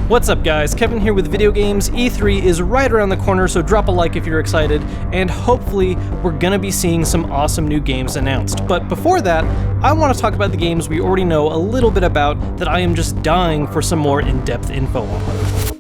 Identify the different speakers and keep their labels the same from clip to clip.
Speaker 1: What's up guys, Kevin here with VideoGames. E3 is right around the corner, so drop a like if you're excited, and hopefully we're gonna be seeing some awesome new games announced. But before that, I want to talk about the games we already know a little bit about that I am just dying for some more in-depth info on.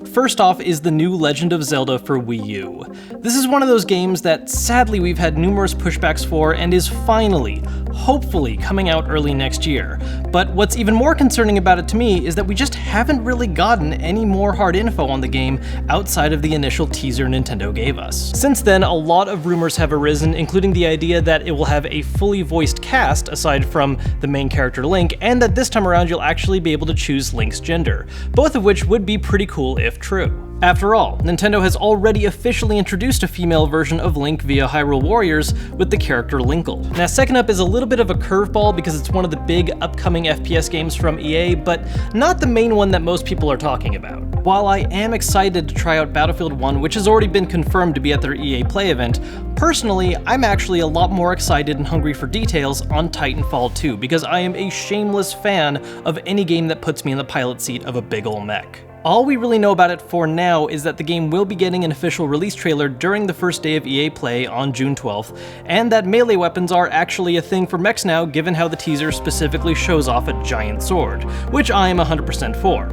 Speaker 1: First off is the new Legend of Zelda for Wii U. This is one of those games that sadly we've had numerous pushbacks for and is finally, hopefully, coming out early next year. But what's even more concerning about it to me is that we just haven't really gotten any more hard info on the game outside of the initial teaser Nintendo gave us. Since then, a lot of rumors have arisen, including the idea that it will have a fully voiced cast aside from the main character Link, and that this time around you'll actually be able to choose Link's gender, both of which would be pretty cool if true. After all, Nintendo has already officially introduced a female version of Link via Hyrule Warriors with the character Linkle. Now second up is a little bit of a curveball because it's one of the big upcoming FPS games from EA, but not the main one that most people are talking about. While I am excited to try out Battlefield 1, which has already been confirmed to be at their EA Play event, personally, I'm actually a lot more excited and hungry for details on Titanfall 2 because I am a shameless fan of any game that puts me in the pilot seat of a big ol' mech. All we really know about it for now is that the game will be getting an official release trailer during the first day of EA Play on June 12th, and that melee weapons are actually a thing for mechs now given how the teaser specifically shows off a giant sword, which I am 100% for.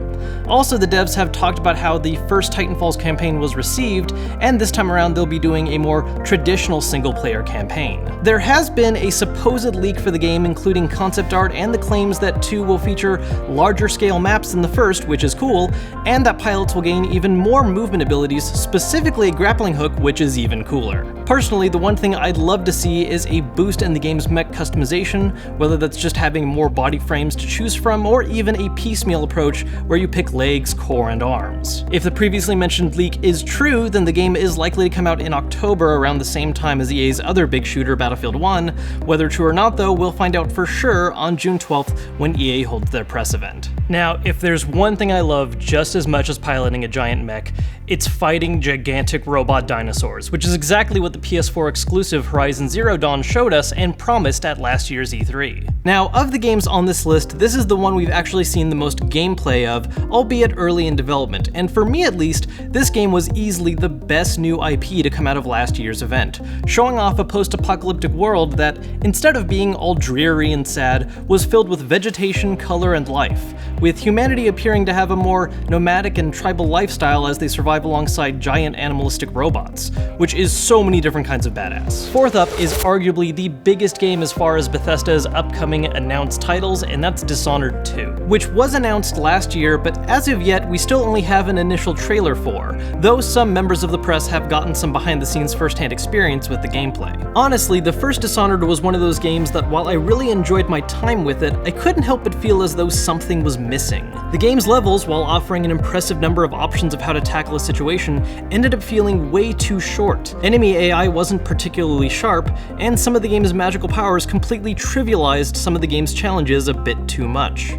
Speaker 1: Also, the devs have talked about how the first Titanfall's campaign was received, and this time around they'll be doing a more traditional single-player campaign. There has been a supposed leak for the game including concept art and the claims that 2 will feature larger scale maps than the first, which is cool, and that pilots will gain even more movement abilities, specifically a grappling hook, which is even cooler. Personally, the one thing I'd love to see is a boost in the game's mech customization, whether that's just having more body frames to choose from, or even a piecemeal approach where you pick legs, core, and arms. If the previously mentioned leak is true, then the game is likely to come out in October around the same time as EA's other big shooter, Battlefield 1. Whether true or not though, we'll find out for sure on June 12th when EA holds their press event. Now, if there's one thing I love just as much as piloting a giant mech, it's fighting gigantic robot dinosaurs, which is exactly what the PS4 exclusive Horizon Zero Dawn showed us and promised at last year's E3. Now, of the games on this list, this is the one we've actually seen the most gameplay of, albeit early in development, and for me at least, this game was easily the best new IP to come out of last year's event, showing off a post-apocalyptic world that, instead of being all dreary and sad, was filled with vegetation, color, and life, with humanity appearing to have a more nomadic and tribal lifestyle as they survive alongside giant animalistic robots, which is so many different kinds of badass. Fourth up is arguably the biggest game as far as Bethesda's upcoming announced titles, and that's Dishonored II, which was announced last year, but as of yet we still only have an initial trailer for, though some members of the press have gotten some behind-the-scenes first-hand experience with the gameplay. Honestly, the first Dishonored was one of those games that while I really enjoyed my time with it, I couldn't help but feel as though something was missing. The game's levels, while offering an impressive number of options of how to tackle a situation, ended up feeling way too short. Enemy AI wasn't particularly sharp, and some of the game's magical powers completely trivialized some of the game's challenges a bit too much.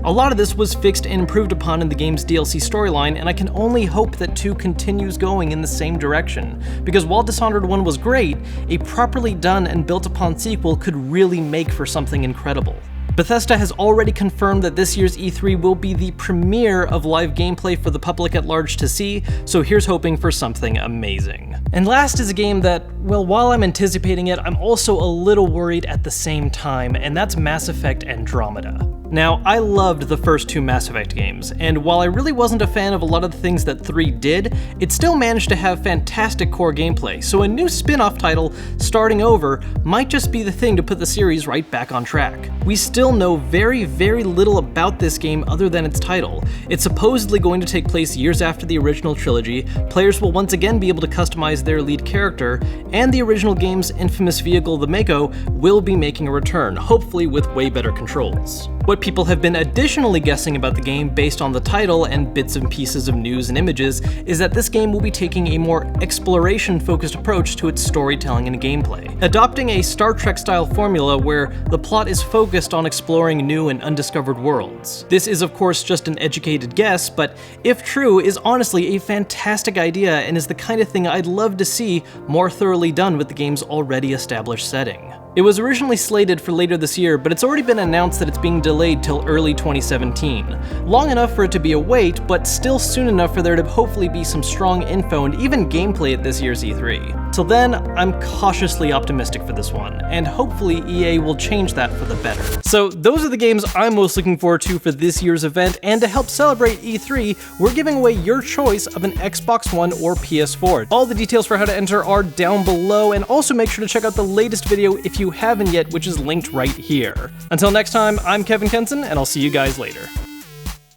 Speaker 1: A lot of this was fixed and improved upon in the game's DLC storyline, and I can only hope that 2 continues going in the same direction, because while Dishonored 1 was great, a properly done and built upon sequel could really make for something incredible. Bethesda has already confirmed that this year's E3 will be the premiere of live gameplay for the public at large to see, so here's hoping for something amazing. And last is a game that, well, while I'm anticipating it, I'm also a little worried at the same time, and that's Mass Effect Andromeda. Now, I loved the first 2 Mass Effect games, and while I really wasn't a fan of a lot of the things that 3 did, it still managed to have fantastic core gameplay, so a new spin-off title, starting over, might just be the thing to put the series right back on track. We still know very, very little about this game other than its title. It's supposedly going to take place years after the original trilogy, players will once again be able to customize their lead character, and the original game's infamous vehicle, the Mako, will be making a return, hopefully with way better controls. What people have been additionally guessing about the game based on the title and bits and pieces of news and images is that this game will be taking a more exploration-focused approach to its storytelling and gameplay, adopting a Star Trek-style formula where the plot is focused on exploring new and undiscovered worlds. This is of course just an educated guess, but if true, is honestly a fantastic idea and is the kind of thing I'd love to see more thoroughly done with the game's already established setting. It was originally slated for later this year, but it's already been announced that it's being delayed till early 2017. Long enough for it to be a wait, but still soon enough for there to hopefully be some strong info and even gameplay at this year's E3. Till then, I'm cautiously optimistic for this one, and hopefully EA will change that for the better. So those are the games I'm most looking forward to for this year's event, and to help celebrate E3, we're giving away your choice of an Xbox One or PS4. All the details for how to enter are down below, and also make sure to check out the latest video if you haven't yet, which is linked right here. Until next time, I'm Kevin Kenson, and I'll see you guys later.